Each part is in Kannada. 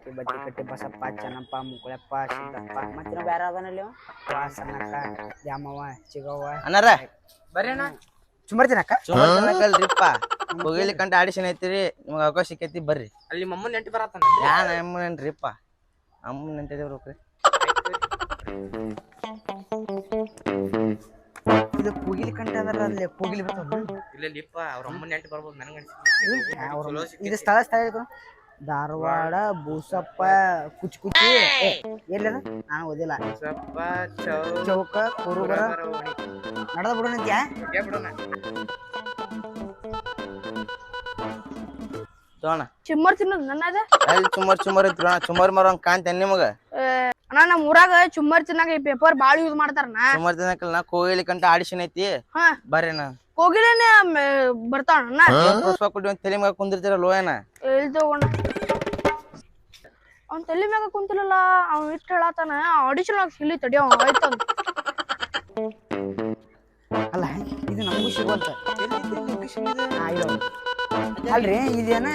ಕಟ್ಟಿ ಬಟ್ಟಿ ಕಟ್ಟಿ ಬಸಪ್ಪ ಚೆನ್ನಪ್ಪ ಮುकुಳಪ್ಪ ಸಿದ್ದಪ್ಪ ಮತ್ತಿನ ಬೇರೆ ಅದನಲ್ಲಿ ವಾಸನಕ್ಕ ದ್ಯಾಮವ್ವ ಚಿಗವ್ವ ಅಣ್ಣಾರ ಬರ್ರಿ ಅಣ್ಣ ಚುಮರ್ತಿನಕ್ಕ ಚುಮರ್ತಿನಕಲ್ರಿಪ್ಪ ಹೋಗಿಲಿ ಕಂಟ ಆಡಿಷನ್ ಐತಿರಿ ನಿಮ್ಗೆ ಅವಕಾಶ ಸಿಕ್ಕೈತಿ ಬರ್ರಿ ಅಲ್ಲಿ ಮಮ್ಮನ್ ನೆಂಟಿ ಬರತ್ತಾನ ಯಾನ ಅಮ್ಮನೇನ್ರಿಪ್ಪ ಅಮ್ಮನ ನೆಂಟಿದೇವ್ರಿ ಇದು ಕೂಗಿಲಿ ಕಂಟ ಅದರ ಅಲ್ಲಿ ಕೂಗಿಲಿ ಬರ್ತಾವ ಇಲ್ಲಿಪ್ಪ ಅವ್ರ ಅಮ್ಮನ ನೆಂಟಿ ಬರ್ಬೋದು ನನಗೆ ಇದು ಸ್ಥಳ ಧಾರವಾಡ ಬೂಸಪ್ಪ ಕುಚ್ಚಿ ಎಲ್ಲದ ನಾನು ಓದಿಲ್ಲ ಚೌಕ ಕುರುಬರ ನಡೆದ ಬಿಡೋಣಂತ್ಯಾ ತೋಣ ಚುಮ್ಮರ್ ತಿನ್ನೋದು ನನ್ನದ ಅಲ್ಲಿ ಚುಮ್ಮರ್ ಇತ್ತು ಚುಮ್ಮರ್ ಮರಂಗ್ ಕಾಣ್ತೇನೆ ನಿಮಗ ಅಣ್ಣ ನಮ್ಮ ಊರಾಗ ಚುಮ್ಮರ್ ತಿನ್ನಾಕ ಈ ಪೇಪರ್ ಬಾಳ ಯೂಸ್ ಮಾಡ್ತಾರಣ್ಣ ಚುಮ್ಮರ್ ತಿನ್ನಕಲ್ಲ ನಾ ಕೋಗಿಲಿ ಕಂಟ ಆಡಿಷನ್ ಐತಿ ಹಾ ಬರ್ರಿ ನಾ ಕೋಗಿಲೇನೆ ಬರ್ತಾವಣ್ಣ ಪುಷ್ಪ ಕುಡಿ ಒಂದು ತಲೆ ಮ್ಯಾಗ ಕುಂದಿರ್ತೀರ ಲೋಯನ ಎಲ್ಲಿ ತಗೊಂಡ ಅವ್ನ ತಲೆ ಮ್ಯಾಗ ಕುಂತಿಲ್ಲಲ್ಲ ಅವ್ನು ಇಟ್ಟು ಹೇಳತ್ತಾನ ಆಡಿಷನ್ ಆಗಿ ಇಲ್ಲಿ ತಡಿ ಅವ ಆಯ್ತಂತ ಅಲ್ಲ ಇದು ನಮಗೂ ಸಿಗೋಲ್ತ ಅಲ್ರಿ ಇದೇನ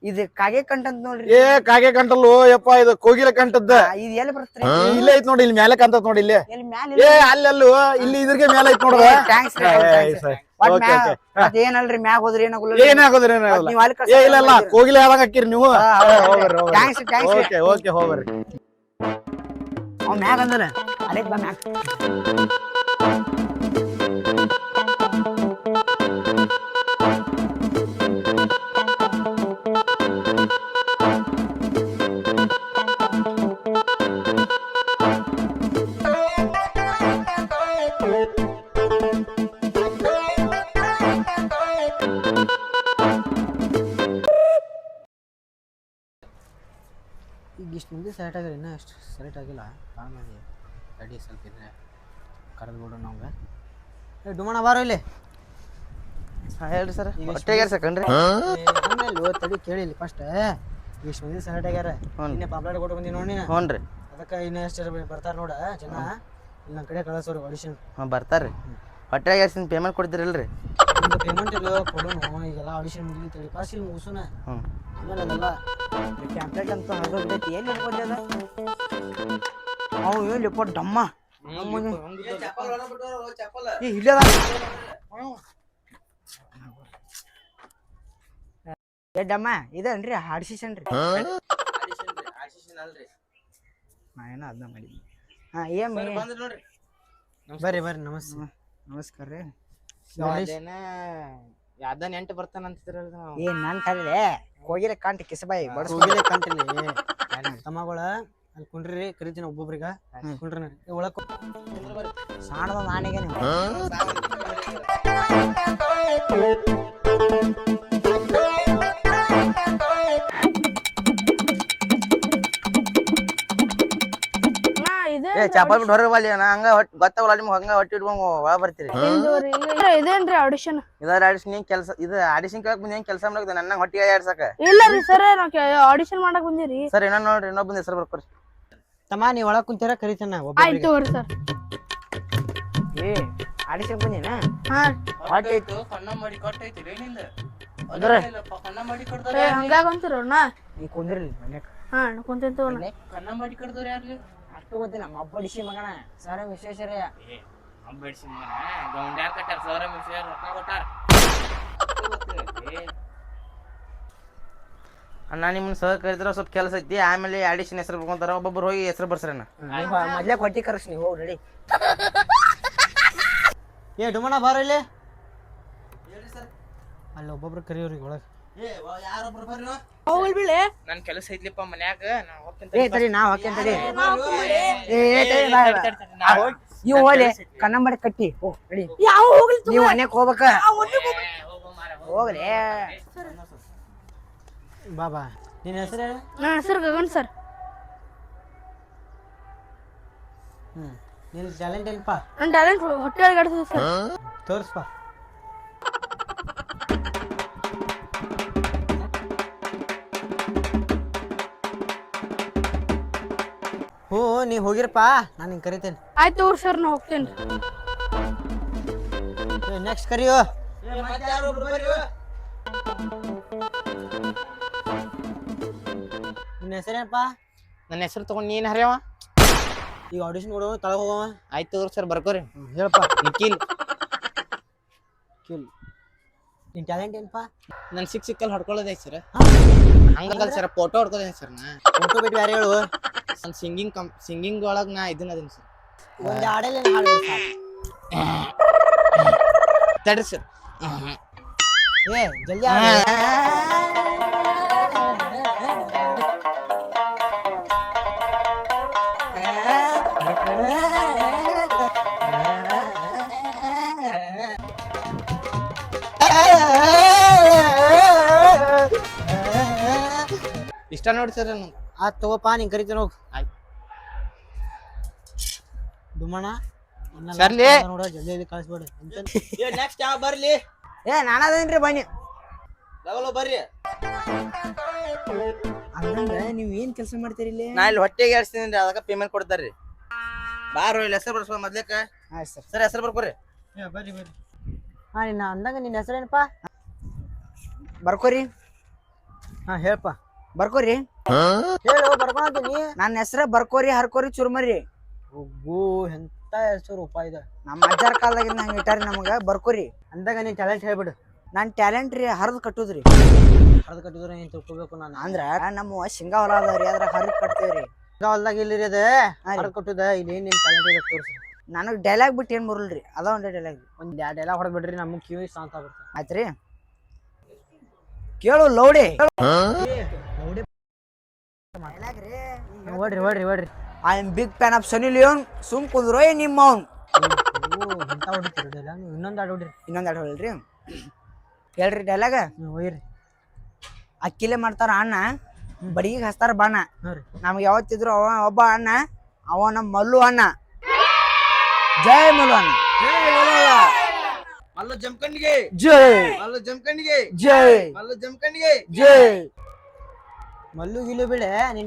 ಇದು ಕಾಗೆ ಕಂಠ ಅಂತ ನೋಡ್ರಿ ಏ ಕಾಗೆ ಕಂಟಲ್ಲು ಯಪ್ಪ ಇದು ಕೋಗಿಲೆ ಕಂಟದ್ದ ಇದು ಎಲ್ಲಿ ಬರ್ತರಿ ಇಲ್ಲೇ ಐತ್ ನೋಡಿ ಇಲ್ಲಿ ಮೇಲೆ ಕಂತತ್ ನೋಡಿ ಇಲ್ಲಿ ಎಲ್ಲಿ ಮ್ಯಾಲ ಏ ಅಲ್ಲಲ್ಲೂ ಇಲ್ಲಿ ಇದ್ರಿಗೆ ಮೇಲೆ ಐತ್ ನೋಡ್ರ ಏನಲ್ರಿ ಮ್ಯಾಗ ಹೋದ್ರಿ ಏನಾಗಲ್ಲ ಏನಾಗೋದ್ರಿ ಏ ಇಲ್ಲ ಇಲ್ಲ ಕೋಗಿಲೆ ಯಾವಾಗ ಹಾಕಿರಿ ನೀವು ಓಕೆ ಓಕೆ ಹೋಗ್ರಿ ಅವ್ ಮ್ಯಾಗ ಅಂದಲ್ಲ ಅದೇ ಬಾ ಮ್ಯಾಗ ಈಗ ಇಷ್ಟು ಮುಂದೆ ಸೆಲೆಕ್ಟ್ ಆಗಿಲ್ಲ ಇನ್ನೂ ಅಷ್ಟು ಸೆಲೆಕ್ಟ್ ಆಗಿಲ್ಲ ಕಾಲ್ ಮಾಡಿ ರೆಡಿ ಸ್ವಲ್ಪ ಇದ್ರೆ ಕರೆದು ಬಿಡೋಣ ನಮ್ಗೆ ಏ ಡುಮಣ ಬಾರೋ ಇಲ್ಲಿ ಹೇಳ್ರಿ ಸರ್ ಹೊಟ್ಟೆಗೆ ಸಕನ್ರಿ ತಡಿ ಕೇಳಿ ಇಲ್ಲಿ ಫಸ್ಟ್ ಇಷ್ಟು ಮಂದಿ ಸೆಲೆಕ್ಟ್ ಆಗ್ಯಾರ ಇನ್ನೇ ಪಾಪ್ಲೇಟ್ ಕೊಟ್ಟು ಬಂದಿ ನೋಡಿ ಹ್ಞೂ ರೀ ಅದಕ್ಕೆ ಇನ್ನೂ ಎಷ್ಟು ಬರ್ತಾರೆ ನೋಡ ಜನ ಇಲ್ಲಿ ನನ್ನ ಕಡೆ ಕಳಿಸೋರು ಆಡಿಷನ್ ಹಾಂ ಬರ್ತಾರ್ರಿ ಹೊಟ್ಟೆಗೆ ಪೇಮೆಂಟ್ ಕೊಡ್ತೀರಲ್ರಿ ನಿಮ್ದು ಪೇಮೆಂಟ್ ಇಲ್ಲ ಕೊಡೋನು ಈಗೆಲ್ಲ ಆಡಿಷನ್ ಮುಗಿಲಿ ತಡಿ ಫಸ್ಟ್ ಇಲ್ಲಿ ಮುಗಿಸೋಣ ಆಮೇಲೆ ಅದೆಲ್ಲ ಟ್ಯಾಂಪ್ಲೆಟ್ ಅಂತ ಹೊರಗೋಗ್ಬಿಟ್ಟೈತಿ ಎಲ್ಲಿ ಹಿಡ್ಕೊಂಡೆ ಅವು ಏನು ಲಿಪ್ಪ ಡಮ್ಮ ಇಲ್ಲದ ಏ ಡಮ್ಮ ಇದೇನ್ರಿ ಆಡಿಷನ್ ರೀ ನಾ ಏನೋ ಅದನ್ನ ಮಾಡಿದ್ವಿ ಹಾಂ ಏನ್ ನೋಡ್ರಿ ಬರ್ರಿ ಬರ್ರಿ ನಮಸ್ಕಾರ ರೀ ಯಾವ್ದ ನೆಂಟು ಬರ್ತಾನಂತಿದ್ರಲ್ಲ ಏನ್ ನಂಟಲ್ಲೇ ಕೋಗಿಲೆ ಕಾಂಟ ಕಿಸಬಾಯಿ ಬಡಸೋಗಿಲೆ ಕಾಂಟಲ್ಲಿ ತಮ್ಮಗಳ ಅಲ್ಲಿ ಕುಂಡ್ರಿ ಕರಿತೀನಿ ಒಬ್ಬೊಬ್ರಿಗ ಕುಂಡ್ರಿ ಒಳಕ್ ಸಾಣದ ನಾಣಿಗೆ ನೀವು ಏ ಚಾಪಲ್ ಬಿಟ್ಟು ಹೊರಗೆ ಬಲ್ಲಿ ನಾ ಹಂಗ ಗೊತ್ತಾಗಲ್ಲ ನಿಮ್ಗೆ ಹಂಗ ಹೊಟ್ಟೆ ಇಟ್ಕೊಂಡ್ ಒಳ ಬರ್ತೀರಿ ಇದೇನ್ರಿ ಆಡಿಷನ್ ಇದಾರ ಆಡಿಷನ್ ಏನ್ ಕೆಲಸ ಇದು ಆಡಿಷನ್ ಕೇಳಕ್ ಬಂದ್ ಏನ್ ಕೆಲಸ ಮಾಡಕ್ ನನ್ನ ಹೊಟ್ಟಿಗೆ ಆಡ್ಸಕ ಇಲ್ಲ ರೀ ಸರ್ ನಾವ್ ಆಡಿಷನ್ ಮಾಡಕ್ ಬಂದಿರಿ ಸರ್ ಇನ್ನೊಂದ್ ನೋಡ್ರಿ ಇನ್ನೊಬ್ಬಂದ್ ಹೆಸರು ಬರ್ಕೊರಿ ತಮ್ಮ ನೀ ಒಳಗ್ ಕುಂತೀರ ಕರಿತಾನ ಆಯ್ತು ತಗೋರಿ ಸರ್ ಏ ಆಡಿಷನ್ ಬಂದಿನ ಹಾ ಹೊಟ್ಟೆ ಐತು ಕಣ್ಣ ಮಾಡಿ ಕೊಟ್ಟೈತಿ ಏನಿಲ್ಲ ಅದರ ಕಣ್ಣ ಮಾಡಿ ಕೊಡ್ತಾರೆ ಹಂಗಾಗ ಅಂತೀರಣ್ಣ ನೀ ಕುಂದ್ರಿ ಮನ್ಯಾಗ ಹಾ ಕುಂತೀನಿ ತಗೋಣ ಕಣ್ಣ ಮಾಡಿ ಕೊಡ್ದವ್ರು ಯಾರ್ಲಿ ಅಷ್ಟು ಗೊತ್ತಿಲ್ಲ ನಮ್ಮ ಅಬ್ಬಡಿಸಿ ಮಗನ ಸರ ವಿಶ್ವೇಶ್ವರಯ್ಯ ಅಂಬೇಡ್ಸಿ ಗೌಂಡ್ ಯಾರು ಕಟ್ಟಾರ ಸೌರ ಮಿಷನ್ ರೊಕ್ಕ ಕೊಟ್ಟಾರ ಅಣ್ಣ ನಿಮ್ಮನ್ನ ಸಹ ಕರಿದ್ರ ಸ್ವಲ್ಪ ಕೆಲಸ ಐತಿ ಆಮೇಲೆ ಆಡಿಷನ್ ಹೆಸರು ಬರ್ಕೊಂತಾರ ಒಬ್ಬೊಬ್ರು ಹೋಗಿ ಹೆಸರು ಬರ್ಸ್ರಣ್ಣ ಮೊದ್ಲೇ ಕೊಟ್ಟಿ ಕರ್ಸ್ ನೀವು ಹೋಗಿ ರೆಡಿ ಏ ಡುಮಣ ಬಾರ ಇಲ್ಲಿ ಅಲ್ಲಿ ಒಬ್ಬೊಬ್ರು ಕರಿಯೋರಿಗೆ ಒಳಗೆ ಹೋಗಲ್ ಬಿಳೆ ನನ್ ಕೆಲಸ ಐತ್ಲಿಪ್ಪ ಮನ್ಯಾಗ ನಾ ಏ ತಡಿ ನಾ ಹೋಗ್ತೇನೆ ತಡಿ ನೀವು ಹೋಗ್ಲಿ ಕನ್ನಂಬಡಿ ಕಟ್ಟಿ ಹೋಗ್ ರೆಡಿ ಯಾವ ಹೋಗ್ಲಿ ನೀವು ಮನೆಗೆ ಹೋಗ್ಬೇಕ ಹೋಗ್ರಿ ಬಾಬಾ ನಿನ್ನ ಹೆಸರು ನನ್ನ ಹೆಸರು ಗಗನ್ ಸರ್ ನಿನ್ನ ಟ್ಯಾಲೆಂಟ್ ಏನಪ್ಪ ನನ್ನ ಟ್ಯಾಲೆಂಟ್ ಹೊಟ್ಟೆ ಅಡ್ಗಾಡ್ತದೆ ಸರ್ ತೋರಿಸ್ಪ ಹ್ಞೂ ನೀ ಹೋಗಿರಪ್ಪ ನಾನು ಹಿಂಗೆ ಕರಿತೇನೆ ಆಯ್ತು ತಗೋರಿ ಸರ್ ನಾ ಹೋಗ್ತೇನೆ ನೆಕ್ಸ್ಟ್ ಕರಿಯೋ ನಿನ್ನ ಹೆಸರೇನಪ್ಪ? ನನ್ನ ಹೆಸರು ತಗೊಂಡ್ ನೀನ್ ಹರಿಯವ ಈಗ ಆಡಿಷನ್ ಕೊಡೋ ತಳಗ ಹೋಗವ. ಆಯ್ತು ಸರ್ ಬರ್ಕೋರಿ. ಹೇಳಪ್ಪ. ನಿಖಿಲ್ ನಿನ್ ಟ್ಯಾಲೆಂಟ್ ಏನಪ್ಪ? ನನ್ ಸಿಕ್ಕಲ್ಲಿ ಹೊಡ್ಕೊಳ್ಳೋದೈತಿ ಸರ್. ಹಂಗಲ್ಲ ಸರ್, ಫೋಟೋ ಹೊಡ್ಕೋದೇನಿ ಸರ್. ನಾ ಫೋಟೋ ಬಿಟ್ಟು ಬೇರೆ ಹೇಳು. ನಾನು ಸಿಂಗಿಂಗ್ ಒಳಗ್ ನಾ ಇದನ್ನ ಅದೀನಿ ಸರ್. ಒಂದ್ ಹಾಡಲ್ಲಿ ಹಾಡು ತಡ್ರಿ ಸರ್. ಏ ಜಲ್ದಿ ಹಾಡು. ಇಷ್ಟ ನೋಡಿ ಸರ್. ಆ ತಗೋಪ್ಪ, ನೀನ್ ಕರಿತೀನಿ ಹೋಗ್. ಆಯ್ತು ಡುಮಣ ಸರ್ಲಿ. ನೋಡ ಜಲ್ದಿ ಕಳಿಸ್ಬೇಡ. ನೆಕ್ಸ್ಟ್ ಯಾವ ಬರ್ಲಿ? ಏ ನಾನದೇನ್ರಿ ಬನ್ನಿ. ಬರ್ರಿ. ಹಂಗಂದ್ರ ನೀವ್ ಏನ್ ಕೆಲಸ ಮಾಡ್ತೀರಿ ಇಲ್ಲಿ? ನಾ ಇಲ್ಲಿ ಹೊಟ್ಟೆಗೆ ಆಡ್ಸ್ತೀನಿ ಅದಕ್ಕೆ ಪೇಮೆಂಟ್ ಕೊಡ್ತಾರ್ರಿ. ಬಾರೋ ಇಲ್ಲಿ ಹೆಸರು ಬರ್ಸ್ಕೊ ಮೊದ್ಲೇಕ. ಆಯ್ತು ಸರ್. ಸರ್ ಹೆಸರು ಬರ್ಕೋರಿ. ಬರ್ರಿ ಬರ್ರಿ. ಹಾ ನಿನ್ನ ಅಂದಂಗ ನಿನ್ನ ಹೆಸರೇನಪ್ಪ? ಬರ್ಕೋರಿ. ಹಾ ಹೇಳಪ್ಪ. ಬರ್ಕೋರಿ. ಹೇಳು ಬರ್ಕೊಂತೀನಿ. ನನ್ನ ಹೆಸರ ಬರ್ಕೋರಿ ಹರ್ಕೋರಿ ಚುರ್ಮರಿ. ಒಗ್ಗು ಎಂತ ಹೆಸರು ಉಪ ಇದು. ನಮ್ಮ ಅಜ್ಜಾರ ಕಾಲದಾಗಿಂದ ಹಂಗ ಇಟ್ಟಾರಿ ನಮಗ. ಬರ್ಕೋರಿ. ಅಂದಾಗ ನೀನ್ ಟ್ಯಾಲೆಂಟ್ ಹೇಳ್ಬಿಡು. ನಾನ್ ಟ್ಯಾಲೆಂಟ್ ರೀ ಹರಿದ್ ಕಟ್ಟುದ್ರಿ. ಹರಿದ್ ಕಟ್ಟಿದ್ರೆ ನೀನ್ ತಿಳ್ಕೊಬೇಕು. ನಾನು ಅಂದ್ರ ನಮ್ಮ ಶೇಂಗಾ ಹೊಲ ಅದಾವ್ರಿ, ಅದ್ರ ಹರಿದ್ ಕಟ್ತೇವ್ರಿ. ಹೊಲ್ದಾಗ ಇಲ್ಲಿರಿ ಅದ ಹರಿದ್ ಕಟ್ಟುದ. ಇಲ್ಲಿ ಏನ್ ನಿನ್ ಟ್ಯಾಲೆಂಟ್ ಇದೆ ತೋರಿಸಿ. ನನಗ್ ಡೈಲಾಗ್ ಬಿಟ್ಟು ಏನ್ ಬರಲ್ರಿ, ಅದ ಒಂದೇ ಡೈಲಾಗ್. ಒಂದ್ ಡೈಲಾಗ್ ಹೊಡೆದ್ ಬಿಡ್ರಿ, ನಮ್ಗೆ ಕಿವಿ ಶಾಂತ ಆಗ್ಬಿಡ್ತ. ಆಯ್ತ್ರಿ, ಕೇಳು ಲೌಡಿ. ಓಡ್ರಿ ಓಡ್ರಿ ಓಡ್ರಿ. I am big fan of Sunny Leone. ಸುಮ್ ಕುಂದ್ರೋ ನಿಮ್ಮ ಅವ್ನ್. ಎಂತ ಹೊಡಿತೀರಿ ಡೈಲಾಗ್ ನೀವು? ಇನ್ನೊಂದು ಹಾಡು ಹೊಡ್ರಿ. ಇನ್ನೊಂದ್ ಹಾಡು ಹೇಳ್ರಿ. ಹೇಳ್ರಿ ಡೈಲಾಗ. ಹೋಯ್ರಿ. ಅಕ್ಕಿಲೆ ಮಾಡ್ತಾರ ಅಣ್ಣ, ಬಡಿಗೆ ಹಚ್ತಾರ ಬಾಣ. ನಮ್ಗೆ ಯಾವತ್ತಿದ್ರು ಅವ ಒಬ್ಬ ಅಣ್ಣ, ಅವ ನಮ್ಮ ಮಲ್ಲು ಅಣ್ಣ. ಜೈ ಮಲ್ಲು ಅಣ್ಣ. ಮಲ್ಲು ಜಮಖಂಡಿಗೆ ಜೈ. ಮಲ್ಲು ಜಮಖಂಡಿಗೆ ಜೈ. ಮಲ್ಲು ಜಮಖಂಡಿಗೆ ಜೈ. ಮಲ್ಲು ಗಿಲ್ಲು ಬಿಡೆ ನಿನ್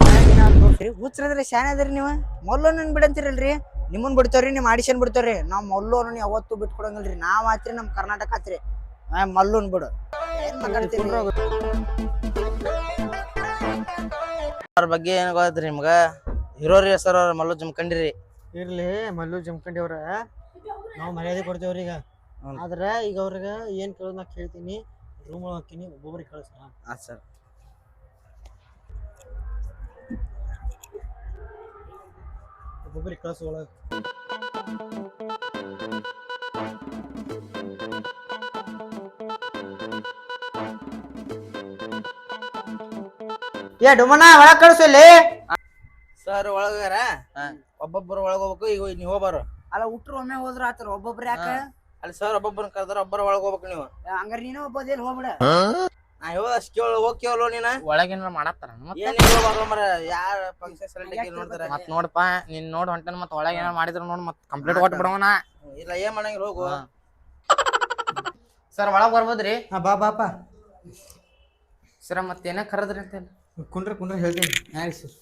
ಹುಚ್ಚರದ್ರಿ ಶಾನೆ ಅದ್ರಿ ನೀವು. ಮಲ್ಲು ನನ್ ಬಿಡಂತೀರಲ್ರಿ, ನಿಮ್ಮನ್ ಬಿಡ್ತಾವ್ರಿ, ನಿಮ್ ಆಡಿಷನ್ ಬಿಡ್ತಾವ್ರಿ. ನಾವ್ ಮಲ್ಲು ಯಾವತ್ತೂ ಬಿಟ್ಟು ಕೊಡಂಗಿಲ್ರಿ. ನಾವ್ ಆತ್ರಿ ನಮ್ ಕರ್ನಾಟಕ ಆತ್ರಿ. ಮಲ್ಲುನ್ ಬಿಡು. ಏನ್ ಮಾತಾಡ್ತೀರಿ? ಅವ್ರ ಬಗ್ಗೆ ಏನ್ ಗೊತ್ತೈತ್ರಿ ನಿಮ್ಗ? ಹೀರೋರಿ ಹೆಸರು ಅವ್ರ ಮಲ್ಲು ಜಮಖಂಡಿರಿ. ಇರ್ಲಿ ಮಲ್ಲು ಜಮಖಂಡಿ ಅವ್ರ, ನಾವು ಮರ್ಯಾದೆ ಕೊಡ್ತೇವ್ರಿ ಈಗ. ಆದ್ರ ಈಗ ಅವ್ರಿಗ ಏನ್ ಕೇಳೋದ್ ನಾ ಕೇಳ್ತೀನಿ. ರೂಮ್ ಒಳಗೆ ಹಾಕಿನಿ, ಒಬ್ಬೊಬ್ರಿಗೆ ಕಳ್ಸ. ಹಾ ಸರ್. ಒಬ್ಬೊಬ್ರಿಗೆ ಕಳ್ಸ ಒಳಗ. ಏ ಡುಮಣ್ಣ ಒಳಗ್ ಕಳ್ಸು ಇಲ್ಲಿ. ಸರ್ ಒಳಗಾರ ಒಬ್ಬೊಬ್ಬರು ಒಳಗ್ ಹೋಗ್ಬೇಕು. ಈಗ ನೀವು ಹೋಗ್ಬಾರು. ಅಲ್ಲ ಉಟ್ರು ಒಮ್ಮೆ ಹೋದ್ರ ಆತರ, ಒಬ್ಬೊಬ್ರು ಯಾಕ? ಅಲ್ಲಿ ಸರ್ ಒಬ್ಬೊಬ್ಬರನ್ನ ಕರ್ದಾರ, ಒಬ್ಬರ ಒಳಗ್ ಹೋಗ್ಬೇಕು ನೀವು. ಹಂಗಾರ ನೀನು ಒಬ್ಬದೇಲಿ ಹೋಗ್ಬಿಡ. ನಾ ಹೇಳ ಕೇಳ ಹೋಗ್ ಕೇಳೋ ನೀನ. ಒಳಗೇನ ಮಾಡತ್ತಾರ ಏನ್ ಹೋಗ್ಬಾರ ಮರ. ಯಾರ ಫಂಕ್ಷನ್ ಸೆಲೆಕ್ಟ್ ನೋಡ್ತಾರ. ಮತ್ ನೋಡಪ್ಪ, ನೀನ್ ನೋಡ್ ಹೊಂಟನ್ ಮತ್ ಒಳಗ ಏನಾರ ಮಾಡಿದ್ರ ನೋಡ್ ಮತ್ ಕಂಪ್ಲೀಟ್ ಕೊಟ್ಟು ಬಿಡವನ. ಇಲ್ಲ ಏನ್ ಮಾಡಂಗಿಲ್ಲ, ಹೋಗು. ಸರ್ ಒಳಗ್ ಬರ್ಬೋದ್ರಿ? ಹಾ ಬಾ ಬಾಪ. ಸರ್ ಮತ್ ಏನ ಕರದ್ರಿ ಅಂತ ಹೇಳಿ. ಕುಂಡ್ರ ಹೇಳ್ತೀನಿ. ಹಾಂ ಸರ್.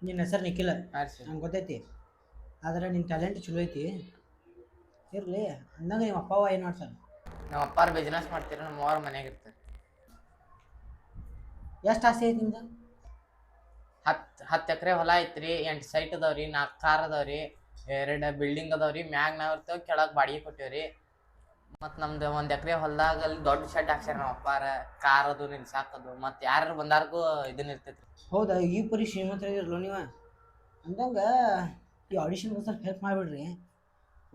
ನಿನ್ನ ಹೆಸರು ನಿಖಿಲ ಸರ್ ನಂಗೆ ಗೊತ್ತೈತಿ. ಆದ್ರೆ ನಿನ್ನ ಟ್ಯಾಲೆಂಟ್ ಚಲೋ ಐತಿ. ಇರ್ಲಿ ಅಂದಂಗ ನಿಮ್ಮ ಅಪ್ಪ ಏನು ಮಾಡ್ತಾನೆ? ನಮ್ಮ ಅಪ್ಪಾರ ಬಿಸ್ನೆಸ್ ಮಾಡ್ತೀರ, ನಮ್ಮ ಅವ್ರ ಮನ್ಯಾಗ ಇರ್ತಾರೆ. ಎಷ್ಟು ಆಸೆ ಐತಿ ನಿಮ್ದು? 10 ಎಕರೆ ಹೊಲ ಐತ್ರಿ, 8 ಸೈಟ್ ಅದಾವ್ರಿ, 4 ಕಾರ್ ಅದಾವ್ರಿ, 2 ಬಿಲ್ಡಿಂಗ್ ಅದಾವ್ರಿ. ಮ್ಯಾಗ ನಾವ್ ಇರ್ತೇವೆ, ಕೆಳಗ್ ಬಾಡಿಗೆ ಕೊಟ್ಟೇವ್ರಿ. ಮತ್ ನಮ್ದು 1 ಎಕರೆ ಹೊಲ್ದಾಗ ಅಲ್ಲಿ ದೊಡ್ಡ ಶೆಡ್ ಹಾಕ್ಸ್ಯಾರ ನಮ್ಮ ಅಪ್ಪಾರ. ಕಾರ್ ಅದು ನಿಲ್ಸಾಕದು, ಮತ್ ಯಾರು ಬಂದಾರ್ಗೂ ಇದನ್ನ ಇರ್ತೈತ್ರಿ. ಹೌದಾ? ಈ ಪರಿ ಶ್ರೀಮಂತರ ಇರಲ್ಲ ನೀವು. ಅಂದಂಗ ಈ ಆಡಿಷನ್ಗೆ ಸ್ವಲ್ಪ ಹೆಲ್ಪ್ ಮಾಡಿಬಿಡ್ರಿ.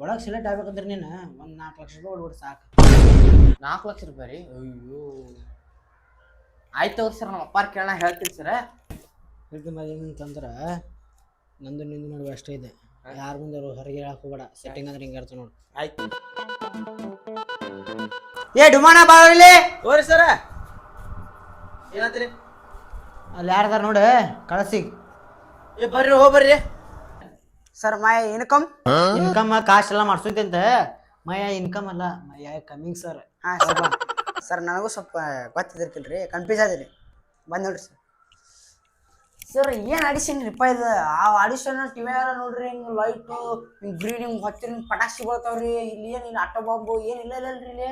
ಒಳಗೆ ಸೆಲೆಕ್ಟ್ ಆಗ್ಬೇಕಂದ್ರೆ ನೀನು ಒಂದು 4 ಲಕ್ಷ ರೂಪಾಯಿ ಹೊಡ್ಬಿಟ್ಟು ಸಾಕು. 4 ಲಕ್ಷ ರೂಪಾಯಿ ರೀ? ಅಯ್ಯೋ ಆಯ್ತು ಸರ್, ನಮ್ಮ ಅಪ್ಪಾರ ಕೇಳೋಣ ಹೇಳ್ತೀನಿ ಸರ್. ಹೇಳ್ತೀನಿ ಮೇಲೆ ಏನಂತಂದ್ರೆ, ನಂದು ನಿಂದು ನಡುವೆ ಅಷ್ಟೇ ಇದೆ. ಯಾರು ಮುಂದೆ ಹೊರಗೆ ಹೇಳಕ್ ಹೋಗ್ಬೇಡ. ಸೆಟ್ಟಿಂಗ್ ಅಂದ್ರೆ ಹಿಂಗೆ ಇರ್ತ ನೋಡು. ಆಯ್ತು. ಏ ಡುಮಾಣ ಬಾವಿಲಿ ಹೋರಿ ಸರ. ಏನಂತೀರಿ? ಅಲ್ಲಿ ಯಾರದಾರ ನೋಡು, ಕಳಿಸಿ. ಏ ಬರ್ರಿ, ಹೋಗ್ಬರ್ರಿ. ಸರ್ ಮೈ ಇನ್ಕಮ್. ಇನ್ಕಮ್ ಕಾಸ್ಟ್ ಎಲ್ಲ ಮಾಡ್ಸೋತಿ ಅಂತ. ಮೈ ಇನ್ಕಮ್ ಅಲ್ಲ, ಮೈ ಕಮ್ಮಿಂಗ್ ಸರ್. ಹಾ ಸರ್. ಸರ್ ನನಗೂ ಸ್ವಲ್ಪ ಗೊತ್ತಿದ್ದಿರ್ಕಿಲ್ರಿ, ಕನ್ಫ್ಯೂಸ್ ಆದಿರಿ. ಬಂದ್ ನೋಡ್ರಿ ಸರ್. ಸರ್ ಏನ್ ಆಡಿಷನ್ ರೀಪ ಇದು? ಆ ಆಡಿಷನ್ ಟಿವಿ ಎಲ್ಲ ನೋಡ್ರಿ, ಹಿಂಗ್ ಲೈಟು, ಹಿಂಗ್ ಗ್ರೀನ್, ಹಿಂಗ್ ಹತ್ತಿರ ಪಟಾಕ್ಷಿ ಬರ್ತಾವ್ರಿ. ಇಲ್ಲಿ ಏನಿಲ್ಲ, ಅಟ್ಟ ಬಾಂಬು ಏನಿಲ್ಲ ಇಲ್ಲಲ್ರಿ ಇಲ್ಲಿ.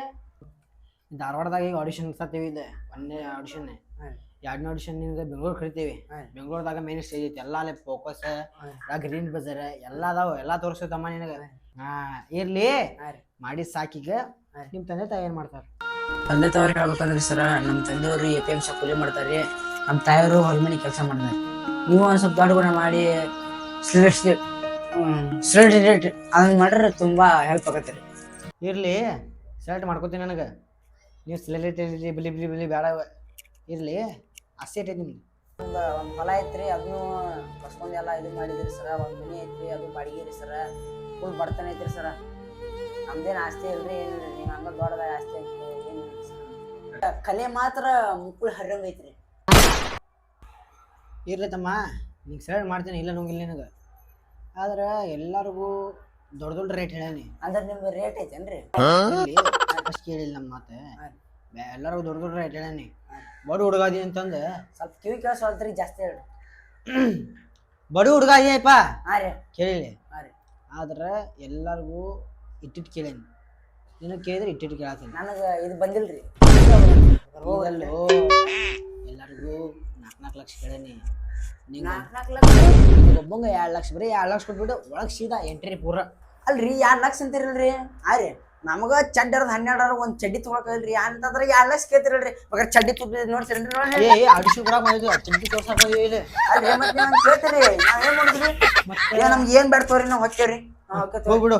ಧಾರವಾಡದಾಗ ಈಗ ಆಡಿಷನ್ ಸತ್ತೀವಿ ಇದೆ. ಒಂದೇ ಆಡಿಷನ್ ಎರಡನೇ ಆಡಿಷನ್ ನಿನ್ಗೆ ಬೆಂಗಳೂರು ಕರಿತೀವಿ ಬೆಂಗಳೂರದಾಗ ಮೇನ್ ಸ್ಟೇಜ್ ಐತಿ ಎಲ್ಲ ಅಲ್ಲಿ ಫೋಕಸ್ ಗ್ರೀನ್ ಬಜಾರ್ ಎಲ್ಲ ಅದಾವ ಎಲ್ಲ ತೋರಿಸ್ತಮ್ಮ ನಿನಗೆ ಇರ್ಲಿ ಮಾಡಿ ಸಾಕೀಗ ನಿಮ್ ತಂದೆ ತಾಯಿ ಏನ್ ಮಾಡ್ತಾರ? ತಂದೆ ತಾವ್ರಿಗೆ ಹೇಳ್ಬೇಕಂದ್ರಿ ಸರ ನಮ್ಮ ತಂದೆಯವರು APMC ಕೂಲಿ ಮಾಡ್ತಾರೆ, ನಮ್ಮ ತಾಯಿಯವರು ಹೊರಮನೆ ಕೆಲಸ ಮಾಡ್ತಾರೆ. ನೀವು ಒಂದ್ ಸ್ವಲ್ಪ ದೊಡ್ಡ ಗುಣ ಮಾಡಿ ಅದನ್ನ ಮಾಡ್ರೆ ತುಂಬಾ ಹೆಲ್ಪ್ ಆಗತ್ತೆ ರೀ. ಇರ್ಲಿ ಸೆಲೆಕ್ಟ್ ಮಾಡ್ಕೋತೀನಿ ನನಗೆ ನೀವು ಸೆಲೆಬ್ರಿಟಿ ಬಿಲಿ ಬಿಲಿ ಬಿಲಿ ಬೇಡ ಇರ್ಲಿ ಆಸೆ ಐತಿ ನಿಮ್ದು. ಒಂದು ಹೊಲ ಐತ್ರಿ ಅದನ್ನು ಬಸ್ಕೊಂಡ್ ಎಲ್ಲ ಇದು ಮಾಡಿದ್ರಿ ಸರ. ಒಂದು ಮನೆ ಐತ್ರಿ ಅದು ಬಾಡಿಗೆ ರೀ ಸರ. ಫುಲ್ ಬಡತನ ಐತ್ರಿ ಸರ. ನಮ್ದೇನು ಆಸ್ತಿ ಇಲ್ರಿ ಏನಿಲ್ರಿ. ನೀವು ಹಂಗ ದೊಡ್ಡದಾಗ ಆಸ್ತಿ ಐತಿ ಏನಿಲ್ರಿ ಸರ. ಕಲೆ ಮಾತ್ರ ಮುಕ್ಕುಳ ಹರ್ರಂಗ ಐತ್ರಿ. ಇರ್ಲಿ ತಮ್ಮ ನಿಂಗೆ ಸೆಲೆಕ್ಟ್ ಮಾಡ್ತೀನಿ ಇಲ್ಲ ನಂಗಿಲ್ಲ ನಿನಗೆ. ಆದ್ರೆ ಎಲ್ಲರಿಗೂ ದೊಡ್ಡ ದೊಡ್ಡ ರೇಟ್ ಹೇಳೀನಿ. ಅಂದ್ರೆ ನಿಮ್ಗೆ ರೇಟ್ ಐತೇನ್ರಿ? ಅಷ್ಟು ಕೇಳಿಲ್ಲ ನಮ್ಮ ಮಾತು. ಎಲ್ಲರಿಗೂ ದೊಡ್ಡ ದೊಡ್ಡ ರೇಟ್ ಹೇಳೀನಿ. ಬಡ ಹುಡುಗಾದಿ ಅಂತಂದು ಸ್ವಲ್ಪ ಕಿವಿ ಕೇಳಿಸೋಲ್ತ್ರಿ ಜಾಸ್ತಿ ಹೇಳ್ರಿ. ಬಡ ಹುಡುಗ ಅಯ್ಯಪ್ಪ ಹಾಂ ರೀ ಕೇಳಿಲ್ಲ. ಹಾಂ ರೀ. ಆದ್ರೆ ಎಲ್ಲರಿಗೂ ಇಟ್ಟಿಟ್ಟು ಕೇಳೀನಿ. ನಿನಗೆ ಕೇಳಿದ್ರೆ ಇಟ್ಟಿಟ್ಟು ಕೇಳತ್ತೀನಿ. ನನಗೆ ಇದು ಬಂದಿಲ್ರಿ. ಹೋಗಲ್ಲೋ ಎಲ್ಲರಿಗೂ 4 ಲಕ್ಷ ಕೇಳೀನಿ. ಒಬ್ಬಂಗ 2 ಲಕ್ಷ ಬರೀ 2 ಲಕ್ಷ ಕೊಟ್ಬಿಟ್ಟು ಒಳಗೆ ಸೀದಾ ಎಂಟ್ರಿ ಪೂರ. ಅಲ್ರಿ 2 ಲಕ್ಷ ಅಂತಿರಲ್ರಿ. ಹಾಂ ರೀ ನಮಗ ಚಡ್ಡರ್ದ 12 ಒಂದ್ ಚಡ್ಡಿ ತೊಗೊಳಕಲ್ರಿ ಅಂತಂದ್ರೆ 2 ಲಕ್ಷ ಕೇಳ್ತಿರಲ್ರಿ. ಬೇಕಾದ್ರೆ ಚಡ್ಡಿ ತುಟ್ಟಿ ನೋಡ್ಸಿರೇನ್ರಿ? ಆಡಿಷನ್ ಕೂಡ ಮಾಡಿದ್ವಿ ಚಡ್ಡಿ ತೋರ್ಸಕ್ ಅಲ್ರಿ ಮತ್ತೆ ನೀವು ಕೇಳ್ತೀರಿ ನಾವ್ ಏನ್ ಮಾಡಿದ್ರಿ? ನಮ್ಗೆ ಏನ್ ಬೇಡ ತೋರಿ ನಾವು ಹೊಕ್ಕೇವ್ರಿ. ಹೋಗ್ಬಿಡು.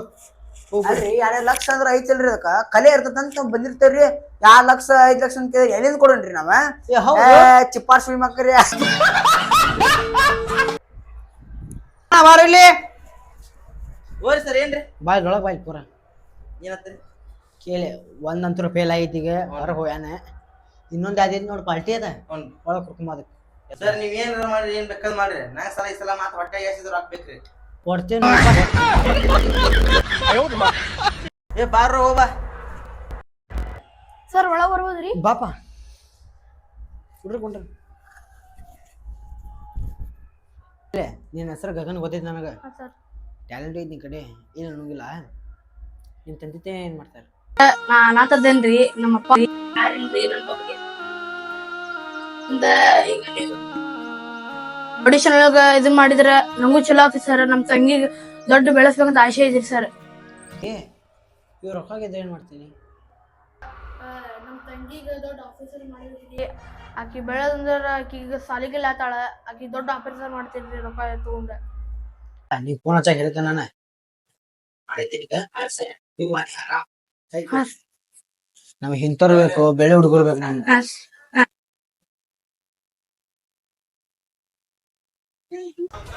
ಅಲ್ರಿ 2 ಲಕ್ಷ ಅಂದ್ರೆ ಐತಿಲ್ರಿ ಅದಕ್ಕ ಕಲೆ ಇರ್ತದಂತ ಬಂದಿರ್ತೇವ್ರಿ. 2 ಲಕ್ಷ 5 ಲಕ್ಷ ಅಂತ ಕೇಳಿದ್ರೆ ಎಲ್ಲಿಂದ ಕೊಡೋಣ್ರಿ ನಾವ? ಚಿಪ್ಪಾರ್ ಸುಳಿ ಮಕ್ಕರಿ ಬಾರಲ್ಲಿ ಓರಿ ಸರ್ ಏನ್ರಿ ಬಾಯ್ ಒಳಗೆ ಬಾಯ್ ಪೂರ ಏನತ್ರಿ ಕೇಳಿ. ಒಂದಂತರೂ ಫೇಲ್ ಆಗೈತಿ ಈಗ ಹೊರಗೆ ಹೋಗ್ಯಾನ. ಇನ್ನೊಂದು ಯಾವ್ದೈತಿ ನೋಡಿ ಪಾರ್ಟಿ ಅದ ಒಳಗೆ ಕುರ್ಕೊಂಬದಕ್ಕೆ. ಸರ್ ನೀವ್ ಏನಾರ ಮಾಡ್ರಿ ಏನ್ ಬೇಕಾದ್ ಮಾಡ್ರಿ ನಂಗೆ ಸಲ ಈ ಸಲ ಮಾತು ಹೊಟ್ಟೆ ಎಸಿದ್ರು ಹಾಕ್ಬೇಕ್ರಿ. ಕೊಡ್ತೇನೆ ಏ ಬಾರ ಹೋಗ್ಬಾ. ಸರ್ ಒಳಗೆ ಬರ್ಬೋದ್ರಿ? ಬಾಪ ಹುಡ್ರಿ ಕೊಂಡ್ರಿ. ನಿನ್ನ ಹೆಸರು ಗಗನ್ ಗೊತ್ತೈತಿ ನನಗೆ. ಸರ್ ಟ್ಯಾಲೆಂಟ್ ಐತಿ ನಿನ್ ಕಡೆ ಏನು ಅನ್ನೋಂಗಿಲ್ಲ. ನಿಮ್ಮ ತಂದೆ ಏನ್ ಮಾಡ್ತಾರೆ? ನಾತದೇನ್ರಿ ನಮ್ಮಪ್ಪ ಆಡಿಷನ್ ಒಳಗ ಇದನ್ ಮಾಡಿದ್ರ ನಂಗೂ ಚಲೋ ಆಗ್ತೈತಿ ಸರ್. ನಮ್ ತಂಗಿಗೆ ದೊಡ್ಡ ಬೆಳೆಸ್ಬೇಕಂತ ಆಸೆ ಐತ್ರಿ ಸರ್. ಇವ್ರು ರೊಕ್ಕ ಗೆದ್ರೆ ಏನ್ ಮಾಡ್ತೀನಿ? ನಮ್ ತಂಗಿಗೆ ದೊಡ್ಡ ಆಫೀಸರ್ ಮಾಡಿದ್ರಿ. ಆಕಿ ಬೆಳೆದಂದ್ರ ಆಕಿಗೆ ಸಾಲಿಗೆಲ್ಲ ಆತಾಳ. ಆಕಿ ದೊಡ್ಡ ಆಫೀಸರ್ ಮಾಡ್ತಿದ್ರಿ ರೊಕ್ಕ ತಗೊಂಡ. ನೀವ್ ಫೋನ್ ಹಚ್ಚಾಕ ಹೇಳ್ತೇನೆ ನಾನು. ನಮ್ಗೆ ಇಂಥವ್ರು ಬೇಕು, ಬೆಳೆ ಹುಡುಗರು ಬೇಕು. ನಮ್ಗೆ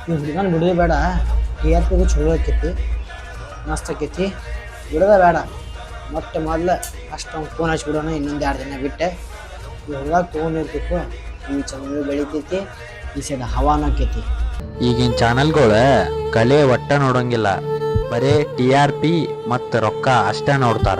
ನೀವು ಹುಡುಗನ್ ಬಿಡೋದು ಬೇಡ. TRP ಚಲೋ ಆಕೈತಿ, ಮಸ್ತ್ ಆಕೈತಿ. ಬಿಡೋದ ಬೇಡ. ಮತ್ತೆ ಮೊದ್ಲು ಅಷ್ಟೊಂದು ಫೋನ್ ಹಚ್ಬಿಡೋಣ. ಇನ್ನೊಂದು 2 ದಿನ ಬಿಟ್ಟೆ ಈ ಹುಡುಗ ತೊಗೊಂಡಿರ್ಬೇಕು. ಈ ಚೆನ್ನಾಗಿ ಬೆಳಿತೈತಿ. ಈ ಸೈಡ್ ಹವಾನ ಆಕೈತಿ. ಈಗಿನ ಚಾನಲ್ಗಳು ಕಲೆ ಒಟ್ಟ ನೋಡಂಗಿಲ್ಲ, ಬರೇ TRP ಮತ್ತು ರೊಕ್ಕ ಅಷ್ಟೇ ನೋಡ್ತಾರ.